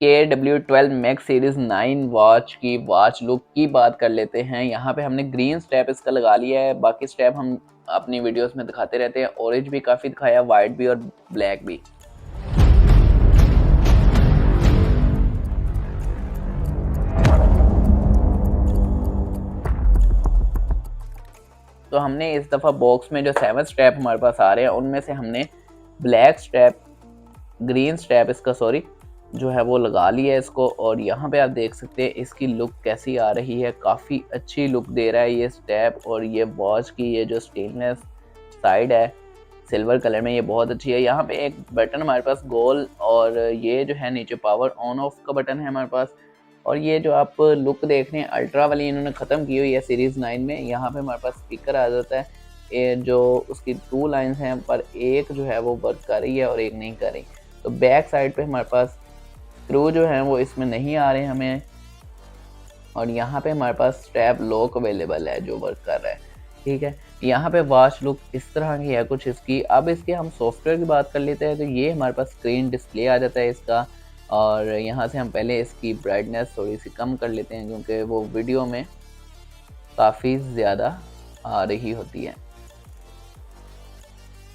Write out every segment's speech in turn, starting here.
KW12 max series 9 watch की watch look की बात कर लेते हैं। यहाँ पे हमने ग्रीन स्ट्रैप इसका लगा लिया है, बाकी स्ट्रैप हम अपनी वीडियोस में दिखाते रहते हैं। ऑरेंज भी काफ़ी दिखाया, वाइट भी और ब्लैक भी। तो हमने इस दफ़ा बॉक्स में जो 7 स्ट्रैप हमारे पास आ रहे हैं उनमें से हमने ब्लैक स्ट्रैप, ग्रीन स्ट्रैप इसका सॉरी जो है वो लगा लिया है इसको। और यहाँ पे आप देख सकते हैं इसकी लुक कैसी आ रही है, काफ़ी अच्छी लुक दे रहा है ये स्ट्रैप। और ये वॉच की ये जो स्टेनलेस साइड है सिल्वर कलर में, ये बहुत अच्छी है। यहाँ पे एक बटन हमारे पास गोल, और ये जो है नीचे पावर ऑन ऑफ का बटन है हमारे पास। और ये जो आप लुक देख रहे हैं अल्ट्रा वाली इन्होंने ख़त्म की हुई है सीरीज़ 9 में। यहाँ पे हमारे पास स्पीकर आ जाता है, ये जो उसकी 2 लाइंस हैं पर एक जो है वो वर्क कर रही है और एक नहीं कर रही। तो बैक साइड पे हमारे पास स्क्रू जो है वो इसमें नहीं आ रहे हमें। और यहाँ पे हमारे पास स्ट्रैप लॉक अवेलेबल है जो वर्क कर रहा है, ठीक है। यहाँ पे वॉच लुक इस तरह की है कुछ इसकी। अब इसके हम सॉफ्टवेयर की बात कर लेते हैं। तो ये हमारे पास स्क्रीन डिस्प्ले आ जाता है इसका, और यहाँ से हम पहले इसकी ब्राइटनेस थोड़ी सी कम कर लेते हैं क्योंकि वो वीडियो में काफ़ी ज़्यादा आ रही होती है।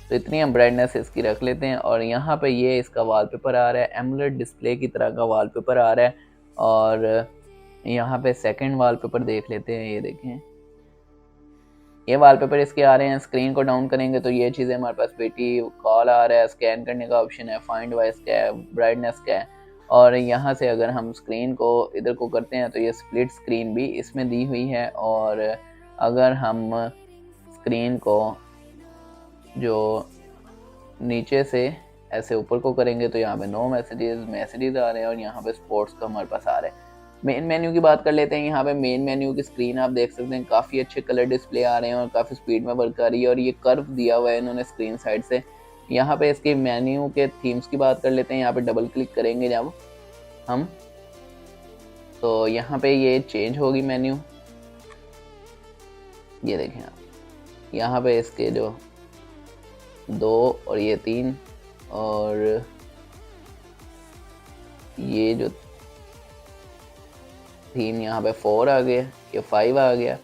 तो इतनी हम ब्राइटनेस इसकी रख लेते हैं। और यहाँ पे ये इसका वॉलपेपर आ रहा है, एमुलेट डिस्प्ले की तरह का वॉलपेपर आ रहा है। और यहाँ पे सेकंड वॉलपेपर देख लेते हैं, ये देखें ये वॉलपेपर इसके आ रहे हैं। स्क्रीन को डाउन करेंगे तो ये चीज़ें हमारे पास बेटी कॉल आ रहा है, स्कैन करने का ऑप्शन है, फाइंड वॉइस का है, ब्राइटनेस का है। और यहाँ से अगर हम स्क्रीन को इधर को करते हैं तो ये स्प्लिट स्क्रीन भी इसमें दी हुई है। और अगर हम स्क्रीन को जो नीचे से ऐसे ऊपर को करेंगे तो यहाँ पे नो मैसेजेस आ रहे हैं, और यहाँ पे स्पोर्ट्स का हमारे पास आ रहा है। मेन मेन्यू की बात कर लेते हैं। यहाँ पे मेन मेन्यू की स्क्रीन आप देख सकते हैं, काफ़ी अच्छे कलर डिस्प्ले आ रहे हैं और काफ़ी स्पीड में वर्क कर रही है। और ये कर्व दिया हुआ है इन्होंने स्क्रीन साइड से। यहाँ पे इसके मेन्यू के थीम्स की बात कर लेते हैं। यहाँ पे डबल क्लिक करेंगे जब हम, तो यहाँ पे ये चेंज होगी मेन्यू, ये देखें आप। यहाँ पे इसके जो 2 और ये 3 और ये जो थीम यहाँ पे 4 आ गया, ये 5 आ गया।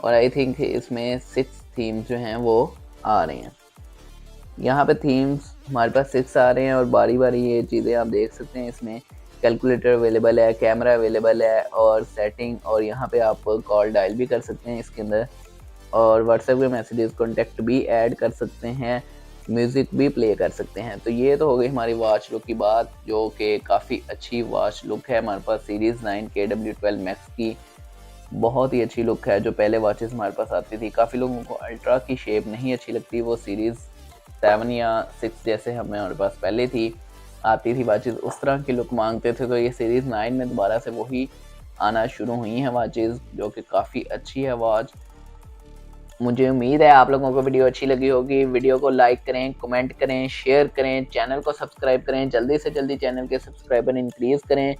और आई थिंक इसमें 6 थीम्स जो हैं वो आ रही हैं। यहाँ पे थीम्स हमारे पास 6 आ रहे हैं, और बारी बारी ये चीज़ें आप देख सकते हैं। इसमें कैलकुलेटर अवेलेबल है, कैमरा अवेलेबल है, और सेटिंग, और यहाँ पे आप कॉल डायल भी कर सकते हैं इसके अंदर, और व्हाट्सएप के मैसेजेस कॉन्टेक्ट भी ऐड कर सकते हैं, म्यूज़िक भी प्ले कर सकते हैं। तो ये तो हो गई हमारी वॉच लुक की बात, जो कि काफ़ी अच्छी वॉच लुक है हमारे पास सीरीज़ 9 KW12 मैक्स की। बहुत ही अच्छी लुक है। जो पहले वॉचेस हमारे पास आती थी, काफ़ी लोगों को अल्ट्रा की शेप नहीं अच्छी लगती, वो सीरीज़ 7 या 6 जैसे हमारे पास पहले थी आती थी वॉचेस, उस तरह की लुक मांगते थे। तो ये सीरीज़ 9 में दोबारा से वही आना शुरू हुई हैं वॉचेस, जो कि काफ़ी अच्छी है वॉच। मुझे उम्मीद है आप लोगों को वीडियो अच्छी लगी होगी। वीडियो को लाइक करें, कमेंट करें, शेयर करें, चैनल को सब्सक्राइब करें, जल्दी से जल्दी चैनल के सब्सक्राइबर इंक्रीज़ करें।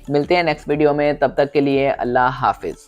मिलते हैं नेक्स्ट वीडियो में, तब तक के लिए अल्लाह हाफिज़।